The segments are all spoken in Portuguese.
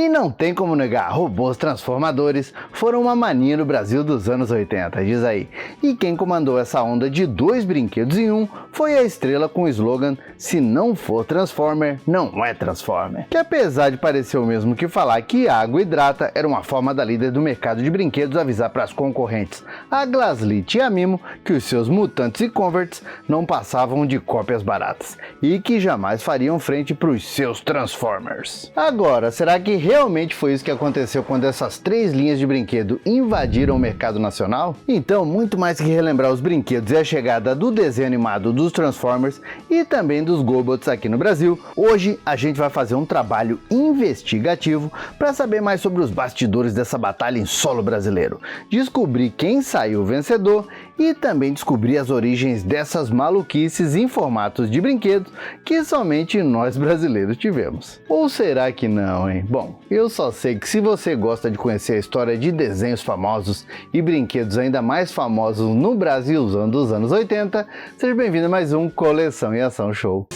E não tem como negar, robôs transformadores foram uma mania no Brasil dos anos 80, diz aí. E quem comandou essa onda de 2 brinquedos em um foi a Estrela com o slogan "Se não for Transformer, não é Transformer". Que apesar de parecer o mesmo que falar que água hidrata, era uma forma da líder do mercado de brinquedos avisar para as concorrentes, a Glaslit e a Mimo, que os seus mutantes e converts não passavam de cópias baratas e que jamais fariam frente para os seus Transformers. Agora, será que realmente foi isso que aconteceu quando essas 3 linhas de brinquedo invadiram o mercado nacional? Então, muito mais que relembrar os brinquedos e a chegada do desenho animado dos Transformers e também dos GoBots aqui no Brasil, hoje a gente vai fazer um trabalho investigativo para saber mais sobre os bastidores dessa batalha em solo brasileiro, descobrir quem saiu vencedor e também descobrir as origens dessas maluquices em formatos de brinquedos que somente nós brasileiros tivemos. Ou será que não, hein? Bom, eu só sei que se você gosta de conhecer a história de desenhos famosos e brinquedos ainda mais famosos no Brasilzão dos anos 80, seja bem-vindo a mais um Coleção em Ação Show.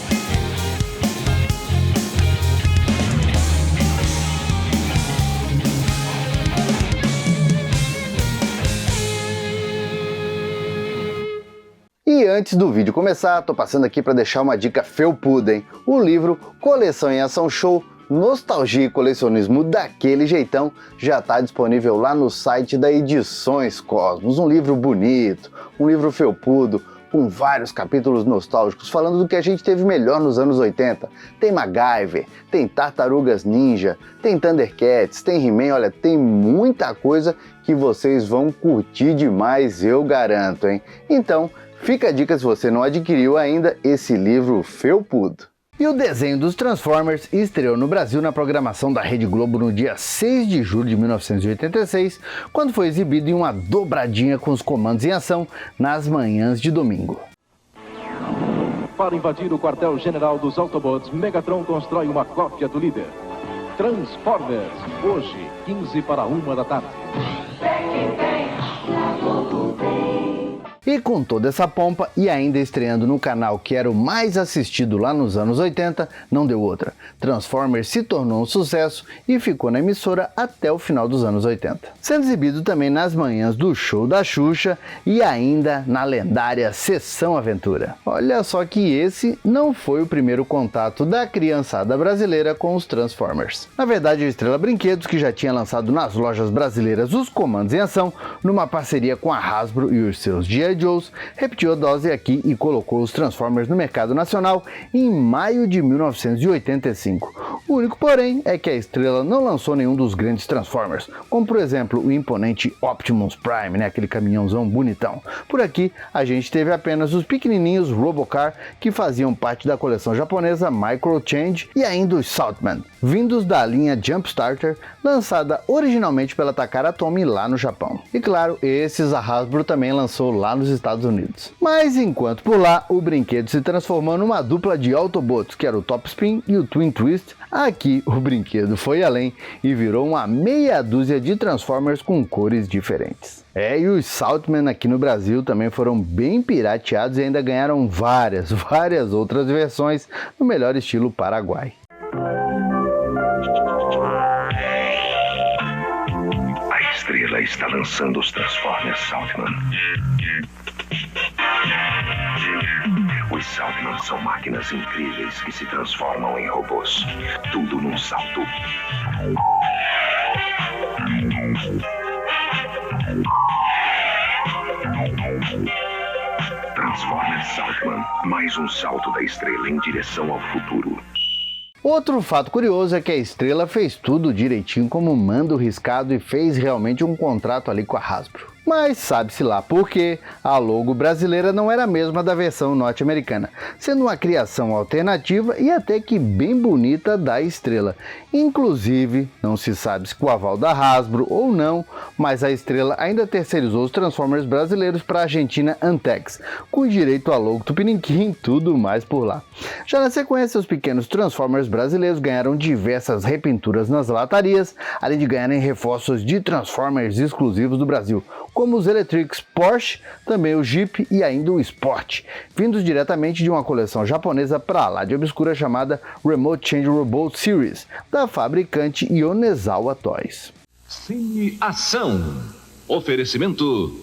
E antes do vídeo começar, tô passando aqui para deixar uma dica felpuda, hein? O livro Coleção em Ação Show, Nostalgia e Colecionismo daquele jeitão, já está disponível lá no site da Edições Cosmos. Um livro bonito, um livro felpudo, com vários capítulos nostálgicos, falando do que a gente teve melhor nos anos 80. Tem MacGyver, tem Tartarugas Ninja, tem Thundercats, tem He-Man, olha, tem muita coisa que vocês vão curtir demais, eu garanto, hein? Então, fica a dica se você não adquiriu ainda esse livro felpudo. E o desenho dos Transformers estreou no Brasil na programação da Rede Globo no dia 6 de julho de 1986, quando foi exibido em uma dobradinha com os comandos em ação nas manhãs de domingo. Para invadir o quartel-general dos Autobots, Megatron constrói uma cópia do líder. Transformers, hoje, 1:45 da tarde. E com toda essa pompa e ainda estreando no canal que era o mais assistido lá nos anos 80, não deu outra. Transformers se tornou um sucesso e ficou na emissora até o final dos anos 80. Sendo exibido também nas manhãs do show da Xuxa e ainda na lendária Sessão Aventura. Olha só que esse não foi o primeiro contato da criançada brasileira com os Transformers. Na verdade, a Estrela Brinquedos, que já tinha lançado nas lojas brasileiras os comandos em ação, numa parceria com a Hasbro e os seus G.I. Joes, repetiu a dose aqui e colocou os Transformers no mercado nacional em maio de 1985. O único porém é que a Estrela não lançou nenhum dos grandes Transformers, como por exemplo o imponente Optimus Prime, né, aquele caminhãozão bonitão. Por aqui a gente teve apenas os pequenininhos Robocar, que faziam parte da coleção japonesa Micro Change, e ainda os Saltman, vindos da linha Jump Starter, lançada originalmente pela Takara Tomy lá no Japão. E claro, esses a Hasbro também lançou lá nos Estados Unidos. Mas enquanto por lá, o brinquedo se transformou numa dupla de Autobots, que era o Top Spin e o Twin Twist, aqui o brinquedo foi além e virou uma meia dúzia de Transformers com cores diferentes. E os Saltman aqui no Brasil também foram bem pirateados e ainda ganharam várias outras versões no melhor estilo Paraguai. A Estrela está lançando os Transformers Saltman. Os Saltman são máquinas incríveis que se transformam em robôs. Tudo num salto. Transformers Saltman. Mais um salto da Estrela em direção ao futuro. Outro fato curioso é que a Estrela fez tudo direitinho como manda o riscado e fez realmente um contrato ali com a Hasbro. Mas sabe-se lá por quê, a logo brasileira não era a mesma da versão norte-americana, sendo uma criação alternativa e até que bem bonita da Estrela. Inclusive, não se sabe se com o aval da Hasbro ou não, mas a Estrela ainda terceirizou os Transformers brasileiros para a Argentina Antex, com direito a logo Tupiniquim e tudo mais por lá. Já na sequência, os pequenos Transformers brasileiros ganharam diversas repinturas nas latarias, além de ganharem reforços de Transformers exclusivos do Brasil, como os Electrics Porsche, também o Jeep e ainda o Sport, vindos diretamente de uma coleção japonesa pra lá de obscura chamada Remote Change Robot Series, da fabricante Yonezawa Toys. Cine Ação. Oferecimento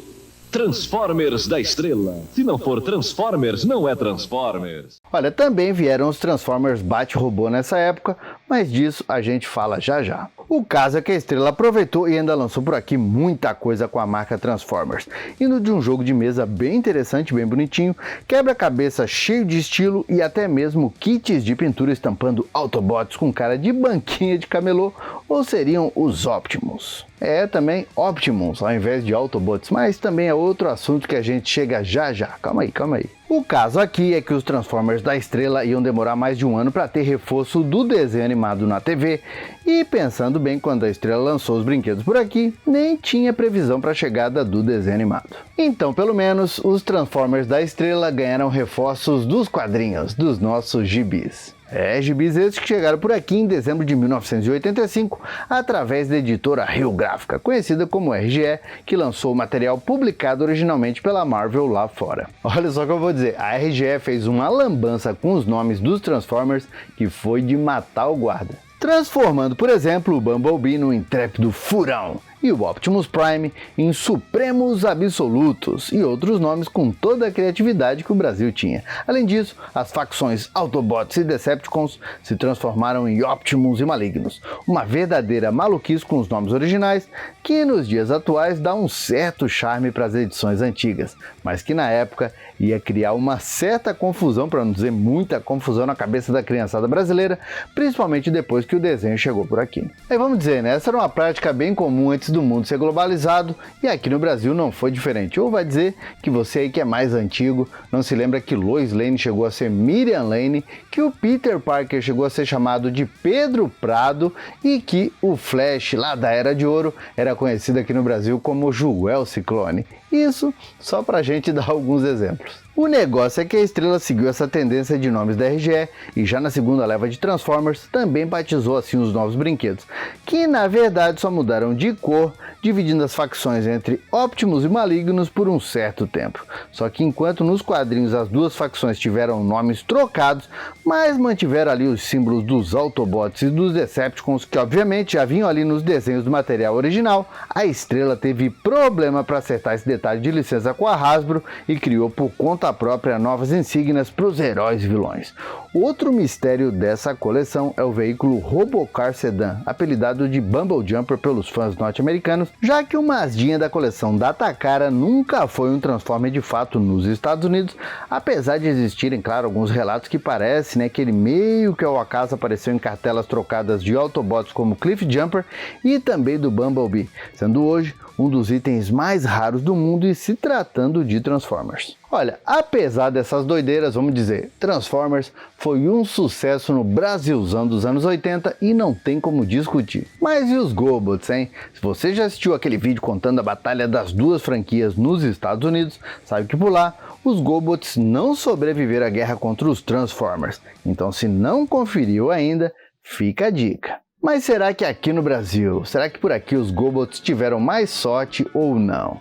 Transformers da Estrela. Se não for Transformers, não é Transformers. Olha, também vieram os Transformers Bate-Robô nessa época, mas disso a gente fala já já. O caso é que a Estrela aproveitou e ainda lançou por aqui muita coisa com a marca Transformers, indo de um jogo de mesa bem interessante, bem bonitinho, quebra-cabeça cheio de estilo e até mesmo kits de pintura estampando Autobots com cara de banquinha de camelô, ou seriam os Optimus. Também Optimus ao invés de Autobots, mas também é outro assunto que a gente chega já já. Calma aí. O caso aqui é que os Transformers da Estrela iam demorar mais de um ano para ter reforço do desenho animado na TV, e pensando bem, quando a Estrela lançou os brinquedos por aqui, nem tinha previsão para a chegada do desenho animado. Então, pelo menos, os Transformers da Estrela ganharam reforços dos quadrinhos, dos nossos gibis. Gibis esses que chegaram por aqui em dezembro de 1985, através da editora Rio Gráfica, conhecida como RGE, que lançou o material publicado originalmente pela Marvel lá fora. Olha só o que eu vou dizer, a RGE fez uma lambança com os nomes dos Transformers que foi de matar o guarda, transformando, por exemplo, o Bumblebee no intrépido Furão e o Optimus Prime em Supremos Absolutos e outros nomes com toda a criatividade que o Brasil tinha. Além disso, as facções Autobots e Decepticons se transformaram em Optimus e Malignos, uma verdadeira maluquice com os nomes originais que nos dias atuais dá um certo charme para as edições antigas, mas que na época ia criar uma certa confusão, para não dizer muita confusão, na cabeça da criançada brasileira, principalmente depois que o desenho chegou por aqui. Aí vamos dizer, né? Essa era uma prática bem comum antes do mundo ser globalizado, e aqui no Brasil não foi diferente. Ou vai dizer que você aí que é mais antigo não se lembra que Lois Lane chegou a ser Miriam Lane, que o Peter Parker chegou a ser chamado de Pedro Prado e que o Flash lá da Era de Ouro era conhecido aqui no Brasil como Joel Ciclone. Isso só pra gente dar alguns exemplos. O negócio é que a Estrela seguiu essa tendência de nomes da RGE e já na segunda leva de Transformers também batizou assim os novos brinquedos, que na verdade só mudaram de cor, dividindo as facções entre Optimus e Malignos por um certo tempo. Só que enquanto nos quadrinhos as duas facções tiveram nomes trocados, mas mantiveram ali os símbolos dos Autobots e dos Decepticons, que obviamente já vinham ali nos desenhos do material original, a Estrela teve problema para acertar esse detalhe de licença com a Hasbro e criou por conta própria novas insígnias para os heróis e vilões. Outro mistério dessa coleção é o veículo Robocar Sedan, apelidado de Bumble Jumper pelos fãs norte-americanos, já que o Mazdinha da coleção da Takara nunca foi um Transformer de fato nos Estados Unidos, apesar de existirem, claro, alguns relatos que parece, que ele meio que ao acaso apareceu em cartelas trocadas de Autobots como Cliff Jumper e também do Bumblebee, sendo hoje um dos itens mais raros do mundo e se tratando de Transformers. Olha, apesar dessas doideiras, vamos dizer, Transformers foi um sucesso no Brasilzão dos anos 80 e não tem como discutir. Mas e os Gobots, hein? Se você já assistiu aquele vídeo contando a batalha das duas franquias nos Estados Unidos, sabe que por lá os Gobots não sobreviveram à guerra contra os Transformers. Então, se não conferiu ainda, fica a dica. Mas será que aqui no Brasil, será que por aqui os Gobots tiveram mais sorte ou não?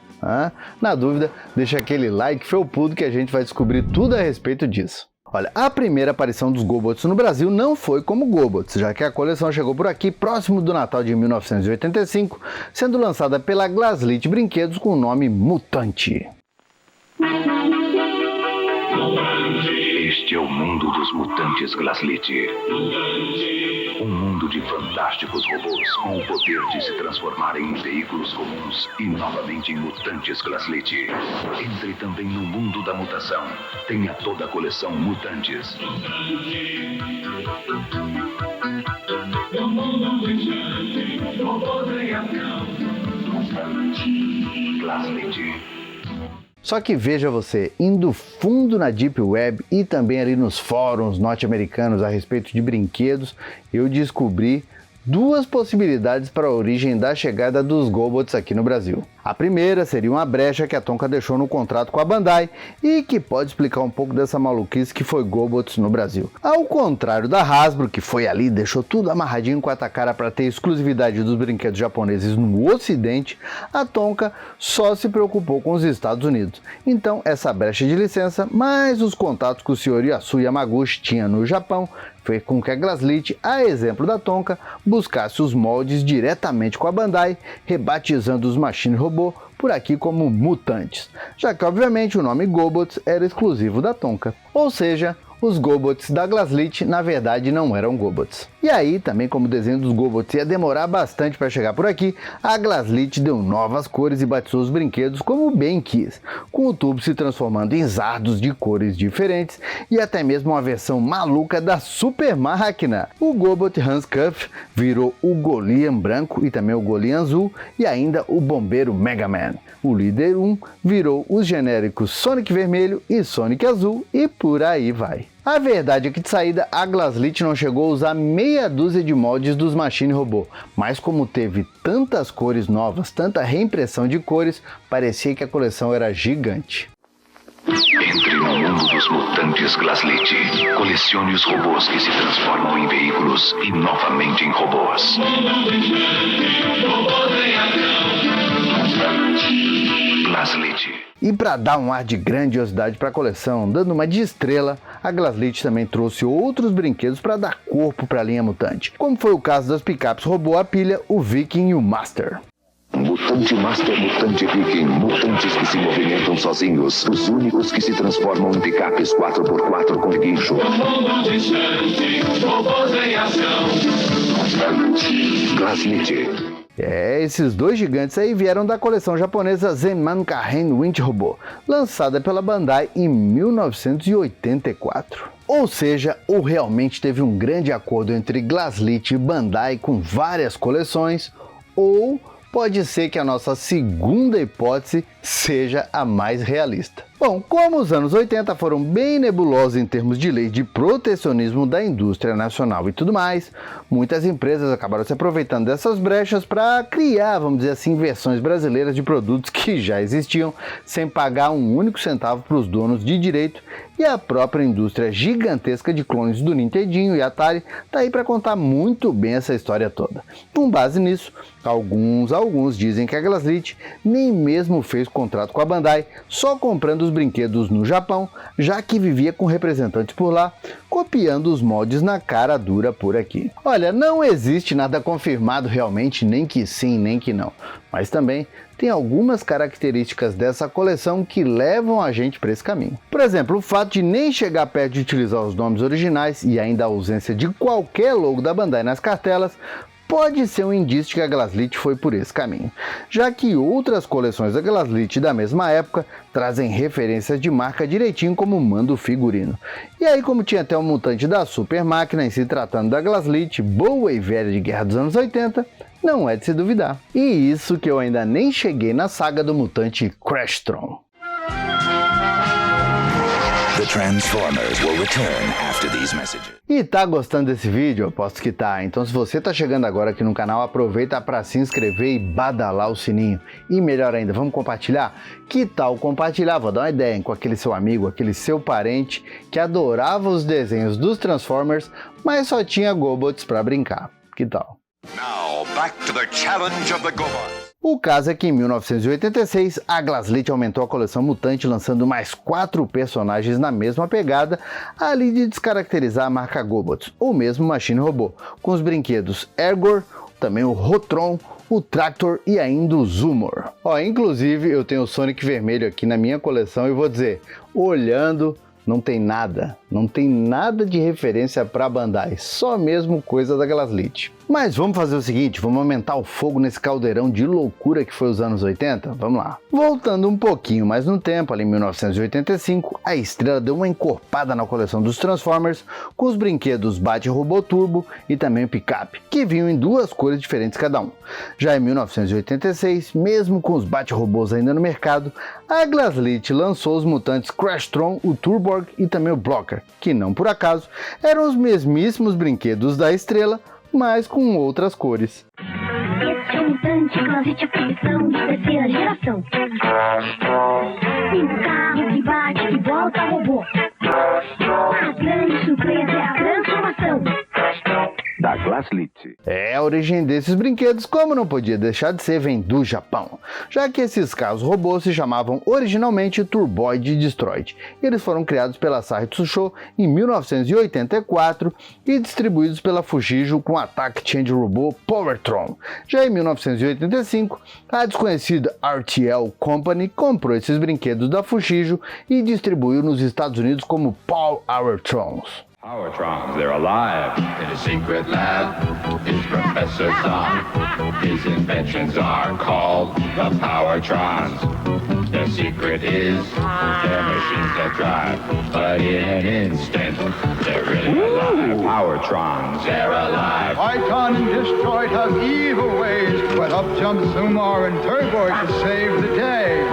Na dúvida, deixa aquele like felpudo que a gente vai descobrir tudo a respeito disso. Olha, a primeira aparição dos Gobots no Brasil não foi como Gobots, já que a coleção chegou por aqui próximo do Natal de 1985, sendo lançada pela Glaslit Brinquedos com o nome Mutante. Este é o mundo dos mutantes Glaslit. Um mundo de fantásticos robôs com o poder de se transformarem em veículos comuns e novamente em mutantes Glaslit. Entre também no mundo da mutação. Tenha toda a coleção Mutantes. Glaslit. Só que veja você, indo fundo na Deep Web e também ali nos fóruns norte-americanos a respeito de brinquedos, eu descobri duas possibilidades para a origem da chegada dos GoBots aqui no Brasil. A primeira seria uma brecha que a Tonka deixou no contrato com a Bandai e que pode explicar um pouco dessa maluquice que foi GoBots no Brasil. Ao contrário da Hasbro, que foi ali e deixou tudo amarradinho com a Takara para ter exclusividade dos brinquedos japoneses no ocidente, a Tonka só se preocupou com os Estados Unidos. Então essa brecha de licença, mais os contatos que o Sr. Yasu Yamaguchi tinha no Japão, fez com que a Glaslit, a exemplo da Tonka, buscasse os moldes diretamente com a Bandai, rebatizando os Machine Robô por aqui como Mutantes, já que obviamente o nome GoBots era exclusivo da Tonka. Ou seja, os GoBots da Glaslit na verdade não eram GoBots. E aí, também como o desenho dos GoBots ia demorar bastante para chegar por aqui, a Glaslit deu novas cores e batizou os brinquedos como bem quis, com o tubo se transformando em Zardos de cores diferentes e até mesmo uma versão maluca da Super Máquina. O GoBot Hans Kuff virou o Golian branco e também o Golian azul e ainda o Bombeiro Mega Man. O Líder 1 virou os genéricos Sonic vermelho e Sonic azul e por aí vai. A verdade é que de saída a Glaslit não chegou a usar meia dúzia de moldes dos Machine Robô, mas como teve tantas cores novas, tanta reimpressão de cores, parecia que a coleção era gigante. Entre no mundo dos mutantes Glaslit. Colecione os robôs que se transformam em veículos e novamente em robôs. Glaslit. E para dar um ar de grandiosidade para a coleção, dando uma de estrela, a Glaslit também trouxe outros brinquedos para dar corpo para a linha mutante, como foi o caso das picapes robô a pilha, o Viking e o Master. Mutante Master, Mutante Viking, mutantes que se movimentam sozinhos, os únicos que se transformam em picapes 4x4 com guincho. Glaslit. Esses dois gigantes aí vieram da coleção japonesa Zenman Kahen Winch Robô, lançada pela Bandai em 1984. Ou seja, ou realmente teve um grande acordo entre Glaslit e Bandai com várias coleções, ou pode ser que a nossa segunda hipótese seja a mais realista. Bom, como os anos 80 foram bem nebulosos em termos de lei de protecionismo da indústria nacional e tudo mais, muitas empresas acabaram se aproveitando dessas brechas para criar, vamos dizer assim, versões brasileiras de produtos que já existiam, sem pagar um único centavo para os donos de direito, e a própria indústria gigantesca de clones do Nintendinho e Atari está aí para contar muito bem essa história toda. Com base nisso, alguns dizem que a Glaslit nem mesmo fez contrato com a Bandai, só comprando os brinquedos no Japão, já que vivia com representantes por lá, copiando os moldes na cara dura por aqui. Olha, não existe nada confirmado realmente, nem que sim, nem que não, mas também tem algumas características dessa coleção que levam a gente para esse caminho. Por exemplo, o fato de nem chegar perto de utilizar os nomes originais e ainda a ausência de qualquer logo da Bandai nas cartelas pode ser um indício de que a Glaslit foi por esse caminho, já que outras coleções da Glaslit da mesma época trazem referências de marca direitinho como manda o figurino. E aí, como tinha até um mutante da Super Máquina em se tratando da Glaslit, boa e velha de guerra dos anos 80, não é de se duvidar. E isso que eu ainda nem cheguei na saga do mutante Crashtron. The Transformers will return after these messages. E tá gostando desse vídeo? Eu aposto que tá. Então se você tá chegando agora aqui no canal, aproveita para se inscrever e badalar o sininho. E melhor ainda, vamos compartilhar? Que tal compartilhar? Vou dar uma ideia, hein? Com aquele seu amigo, aquele seu parente que adorava os desenhos dos Transformers, mas só tinha GoBots para brincar. Que tal? Now, back to the challenge of the GoBots. O caso é que em 1986 a Glaslit aumentou a coleção mutante lançando mais 4 personagens na mesma pegada, ali de descaracterizar a marca GoBots, ou mesmo Machine Robô, com os brinquedos Ergor, também o Rotron, o Tractor e ainda o Zumor. Inclusive eu tenho o Sonic vermelho aqui na minha coleção e vou dizer, olhando, não tem nada de referência para Bandai, só mesmo coisa da Glaslit. Mas vamos fazer o seguinte, vamos aumentar o fogo nesse caldeirão de loucura que foi os anos 80? Vamos lá. Voltando um pouquinho mais no tempo, ali em 1985, a Estrela deu uma encorpada na coleção dos Transformers com os brinquedos Bate-Robô Turbo e também o Picape, que vinham em 2 cores diferentes cada um. Já em 1986, mesmo com os Bate-Robôs ainda no mercado, a Glaslit lançou os mutantes Crashtron, o Turborg e também o Blocker, que não por acaso eram os mesmíssimos brinquedos da Estrela, mas com outras cores. Esse é um mutante Claslite, a produção de terceira geração. Um carro que bate, que volta, robô. A grande surpresa é a transformação da Glaslite. A origem desses brinquedos, como não podia deixar de ser, vem do Japão, já que esses carros robôs se chamavam originalmente Turboid e Destroid. Eles foram criados pela Asahi Tsusho em 1984 e distribuídos pela Fujitsu com o Attack Change Robô Powertron. Já em 1985, a desconhecida RTL Company comprou esses brinquedos da Fujitsu e distribuiu nos Estados Unidos como Powertrons. Powertrons, they're alive in a secret lab. His Professor Zahn. His inventions are called the Powertrons. Their secret is their machines that drive, but in an instant, they're really alive. Powertrons, they're alive. Python and Destroid have evil ways, but up jumps Sumar and Turboid to save the day.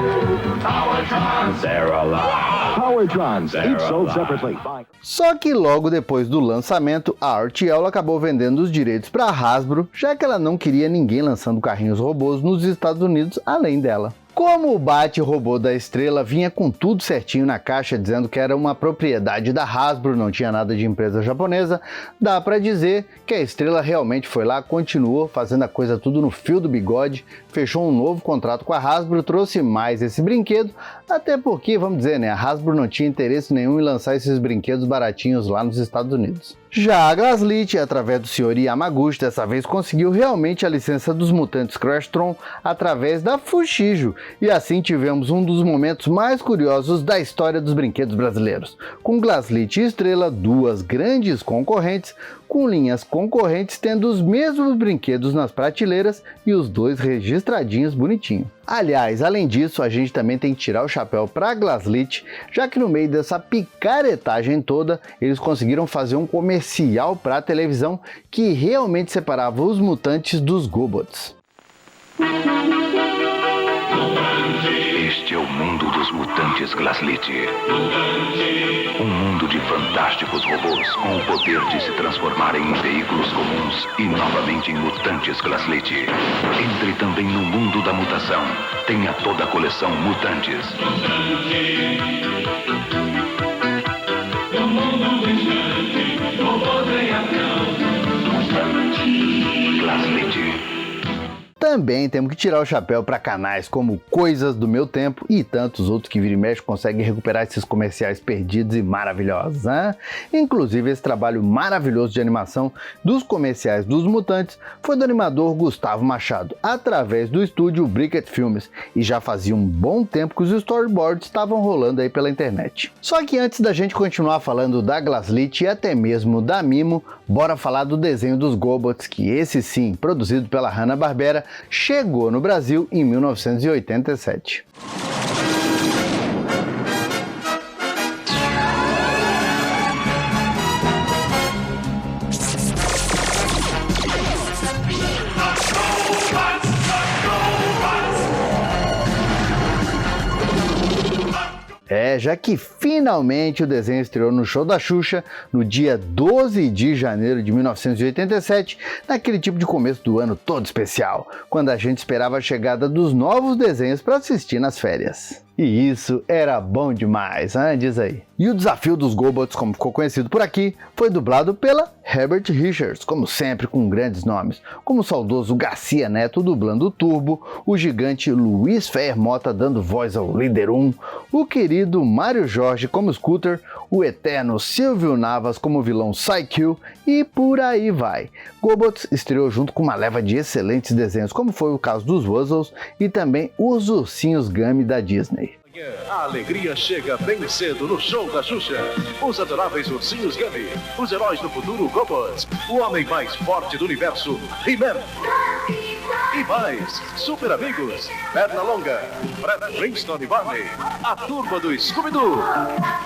Powertrons, they're alive. Powertrons, each sold separately. Só que logo depois do lançamento, a RTL acabou vendendo os direitos para a Hasbro, já que ela não queria ninguém lançando carrinhos robôs nos Estados Unidos além dela. Como o Bate-Robô da Estrela vinha com tudo certinho na caixa dizendo que era uma propriedade da Hasbro, não tinha nada de empresa japonesa, dá pra dizer que a Estrela realmente foi lá, continuou fazendo a coisa tudo no fio do bigode, fechou um novo contrato com a Hasbro, trouxe mais esse brinquedo, até porque, vamos dizer, né, a Hasbro não tinha interesse nenhum em lançar esses brinquedos baratinhos lá nos Estados Unidos. Já a Glaslite, através do Sr. Yamaguchi, dessa vez conseguiu realmente a licença dos mutantes Crashtron através da Fujitsu, e assim tivemos um dos momentos mais curiosos da história dos brinquedos brasileiros, com Glaslite e Estrela, duas grandes concorrentes, com linhas concorrentes tendo os mesmos brinquedos nas prateleiras e os dois registradinhos bonitinho. Aliás, além disso, a gente também tem que tirar o chapéu para a Glaslite, já que no meio dessa picaretagem toda, eles conseguiram fazer um comercial para a televisão que realmente separava os mutantes dos Gobots. Este é o mundo dos mutantes Glaslite. Um mundo de fantásticos robôs com o poder de se transformarem em veículos comuns e novamente em mutantes Glaslite. Entre também no mundo da mutação. Tenha toda a coleção Mutantes. Glaslite. Também temos que tirar o chapéu para canais como Coisas do Meu Tempo e tantos outros que vira e mexe conseguem recuperar esses comerciais perdidos e maravilhosos, hein? Inclusive esse trabalho maravilhoso de animação dos comerciais dos Mutantes foi do animador Gustavo Machado, através do estúdio Bricket Filmes, e já fazia um bom tempo que os storyboards estavam rolando aí pela internet. Só que antes da gente continuar falando da Glaslite e até mesmo da Mimo, bora falar do desenho dos Gobots, que esse sim, produzido pela Hanna-Barbera, chegou no Brasil em 1987. Já que finalmente o desenho estreou no show da Xuxa no dia 12 de janeiro de 1987, naquele tipo de começo do ano todo especial, quando a gente esperava a chegada dos novos desenhos para assistir nas férias. E isso era bom demais, hein? Diz aí. E o desafio dos Gobots, como ficou conhecido por aqui, foi dublado pela Herbert Richards, como sempre com grandes nomes, como o saudoso Garcia Neto dublando o Turbo, o gigante Luiz Fer Mota dando voz ao Líder 1, o querido Mário Jorge como Scooter, o eterno Silvio Navas como vilão Psy-Q e por aí vai. Gobots estreou junto com uma leva de excelentes desenhos, como foi o caso dos Wuzzles e também os Ursinhos Gummy da Disney. A alegria chega bem cedo no show da Xuxa. Os adoráveis ursinhos Gummy, os heróis do futuro Gobots, o homem mais forte do universo, He-Man. E mais, Super Amigos, Pernalonga, Fred Flintstone e Barney, a turma do Scooby-Doo.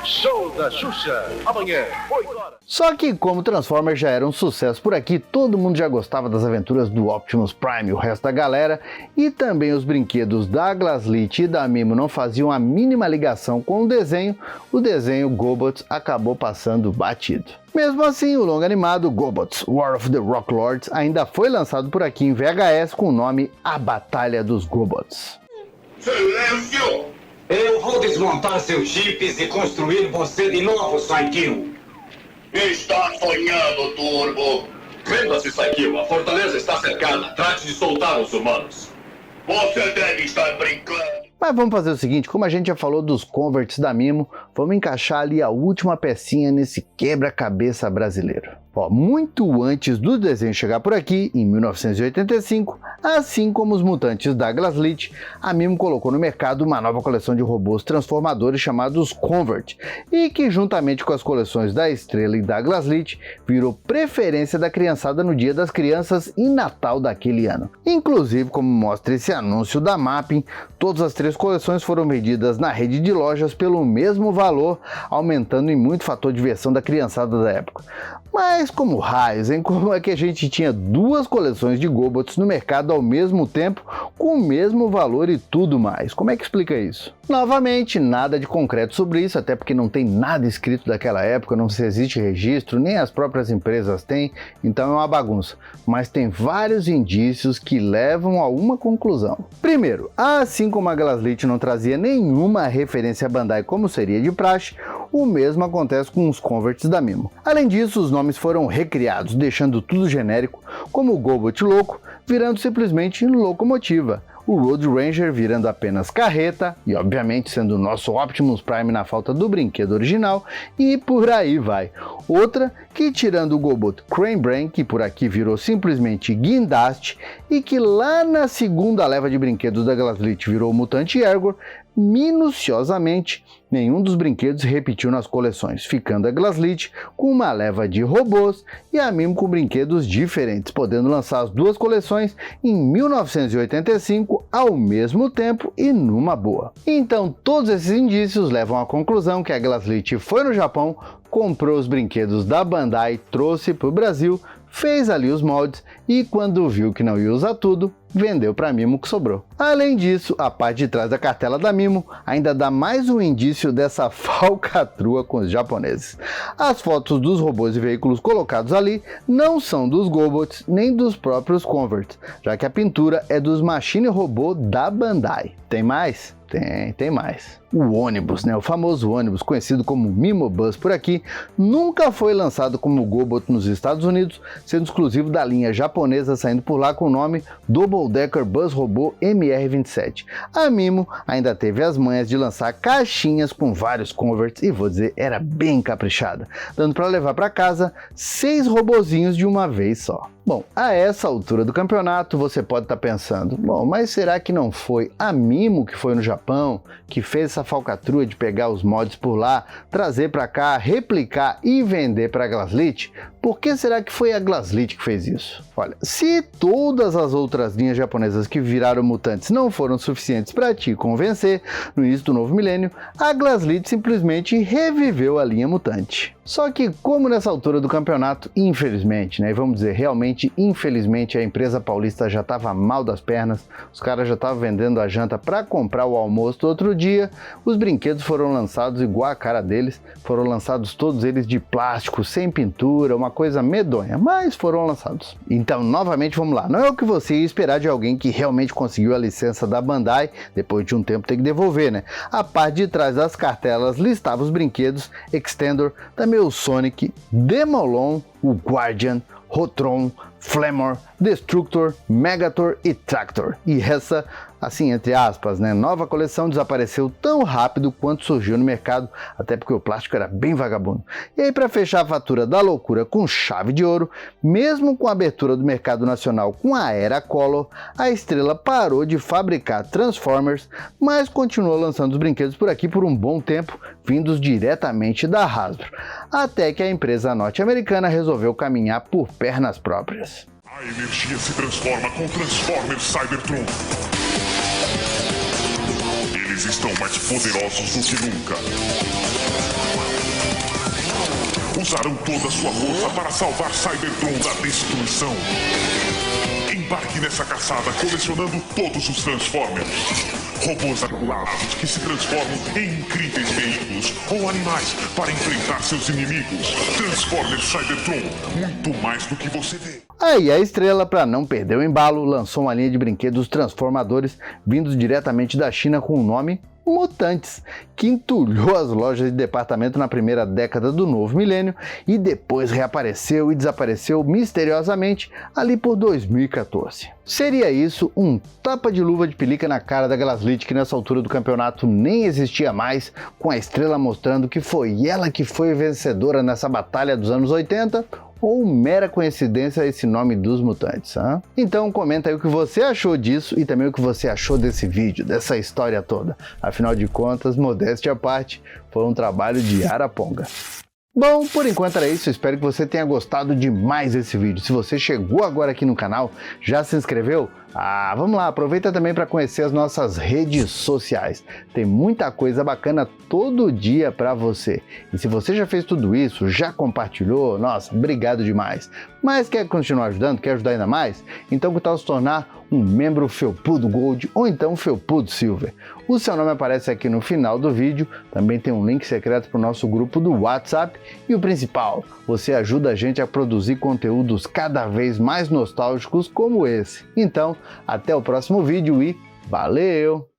Show da Xuxa, amanhã, 8 horas. Só que como Transformers já era um sucesso por aqui, todo mundo já gostava das aventuras do Optimus Prime, o resto da galera, e também os brinquedos da Glaslit e da Mimo não faziam a mínima ligação com o desenho GoBots acabou passando batido. Mesmo assim, o longa animado GoBots War of the Rock Lords ainda foi lançado por aqui em VHS com o nome A Batalha dos GoBots. Silêncio! Eu vou desmontar seus chips e construir você de novo, Psykill. Está sonhando, Turbo. Renda-se, Psykill. A fortaleza está cercada. Trate de soltar os humanos. Você deve estar brincando. Mas vamos fazer o seguinte, como a gente já falou dos converts da Mimo, vamos encaixar ali a última pecinha nesse quebra-cabeça brasileiro. Muito antes do desenho chegar por aqui, em 1985, assim como os mutantes da Glaslit, a Mimo colocou no mercado uma nova coleção de robôs transformadores chamados Convert, e que juntamente com as coleções da Estrela e da Glaslit, virou preferência da criançada no Dia das Crianças e Natal daquele ano. Inclusive, como mostra esse anúncio da Mapping, todas as 3 coleções foram vendidas na rede de lojas pelo mesmo valor, aumentando em muito o fator de diversão da criançada da época. Mas como raios, hein? Como é que a gente tinha 2 coleções de GoBots no mercado ao mesmo tempo, com o mesmo valor e tudo mais? Como é que explica isso? Novamente, nada de concreto sobre isso, até porque não tem nada escrito daquela época, não se existe registro, nem as próprias empresas têm, então é uma bagunça. Mas tem vários indícios que levam a uma conclusão. Primeiro, assim como a Glaslit não trazia nenhuma referência a Bandai como seria de praxe, o mesmo acontece com os Converts da Mimo. Além disso, os nomes foram recriados, deixando tudo genérico, como o GoBot Louco virando simplesmente Locomotiva, o Road Ranger virando apenas Carreta, e obviamente sendo o nosso Optimus Prime na falta do brinquedo original, e por aí vai. Outra que, tirando o GoBot Crane Brain, que por aqui virou simplesmente Guindaste, e que lá na segunda leva de brinquedos da Glaslit virou Mutante Ergor, minuciosamente, nenhum dos brinquedos repetiu nas coleções, ficando a Glaslit com uma leva de robôs e a Mimo com brinquedos diferentes, podendo lançar as 2 coleções em 1985 ao mesmo tempo e numa boa. Então todos esses indícios levam à conclusão que a Glaslit foi no Japão, comprou os brinquedos da Bandai, trouxe para o Brasil, fez ali os moldes e quando viu que não ia usar tudo, vendeu para a Mimo o que sobrou. Além disso, a parte de trás da cartela da Mimo ainda dá mais um indício dessa falcatrua com os japoneses. As fotos dos robôs e veículos colocados ali não são dos GoBots nem dos próprios Converts, já que a pintura é dos Machine Robô da Bandai. Tem mais? Tem mais. O ônibus, o famoso ônibus, conhecido como Mimobus por aqui, nunca foi lançado como GoBot nos Estados Unidos, sendo exclusivo da linha japonesa, saindo por lá com o nome Double Decker Bus Robô MR27. A Mimo ainda teve as manhas de lançar caixinhas com vários Converts e vou dizer, era bem caprichada, dando para levar para casa 6 robozinhos de uma vez só. Bom, a essa altura do campeonato você pode estar pensando, mas será que não foi a Mimo que foi no Japão, que fez essa falcatrua de pegar os mods por lá, trazer para cá, replicar e vender para a Glaslit? Por que será que foi a Glaslit que fez isso? Olha, se todas as outras linhas japonesas que viraram mutantes não foram suficientes para te convencer no início do novo milênio, a Glaslit simplesmente reviveu a linha mutante. Só que como nessa altura do campeonato, infelizmente, e vamos dizer realmente infelizmente, a empresa paulista já estava mal das pernas, os caras já estavam vendendo a janta para comprar o almoço do outro dia, os brinquedos foram lançados igual a cara deles, foram lançados todos eles de plástico, sem pintura, uma coisa medonha, mas foram lançados. Então, novamente, vamos lá, não é o que você ia esperar de alguém que realmente conseguiu a licença da Bandai, depois de um tempo ter que devolver, A parte de trás das cartelas listava os brinquedos Extendor, também o Sonic, Demolon, o Guardian, Rotron, Flamor, Destructor, Megator e Tractor. E essa, assim, entre aspas, nova coleção desapareceu tão rápido quanto surgiu no mercado, até porque o plástico era bem vagabundo. E aí, para fechar a fatura da loucura com chave de ouro, mesmo com a abertura do mercado nacional com a era Color, a Estrela parou de fabricar Transformers, mas continuou lançando os brinquedos por aqui por um bom tempo, vindos diretamente da Hasbro, até que a empresa norte-americana resolveu caminhar por pernas próprias. A energia se transforma com Transformers Cybertron. Eles estão mais poderosos do que nunca. usarão toda a sua força para salvar Cybertron da destruição. Embarque nessa caçada colecionando todos os Transformers. Robôs articulados que se transformam em incríveis veículos ou animais para enfrentar seus inimigos. Transformers Cybertron, muito mais do que você vê. Aí a Estrela, para não perder o embalo, lançou uma linha de brinquedos transformadores vindos diretamente da China com o nome Mutantes, que entulhou as lojas de departamento na primeira década do novo milênio e depois reapareceu e desapareceu misteriosamente ali por 2014. Seria isso um tapa de luva de pelica na cara da Glaslit, que nessa altura do campeonato nem existia mais, com a Estrela mostrando que foi ela que foi vencedora nessa batalha dos anos 80? Ou mera coincidência esse nome dos Mutantes, hein? Então comenta aí o que você achou disso e também o que você achou desse vídeo, dessa história toda. Afinal de contas, modéstia à parte, foi um trabalho de Araponga. Bom, por enquanto era isso, espero que você tenha gostado demais desse vídeo. Se você chegou agora aqui no canal, já se inscreveu? Vamos lá, aproveita também para conhecer as nossas redes sociais. Tem muita coisa bacana todo dia para você. E se você já fez tudo isso, já compartilhou, nossa, obrigado demais. Mas quer continuar ajudando, quer ajudar ainda mais? Então que tal se tornar um membro Felpudo Gold ou então Felpudo Silver? O seu nome aparece aqui no final do vídeo, também tem um link secreto para o nosso grupo do WhatsApp e o principal, você ajuda a gente a produzir conteúdos cada vez mais nostálgicos como esse. Então, até o próximo vídeo e valeu!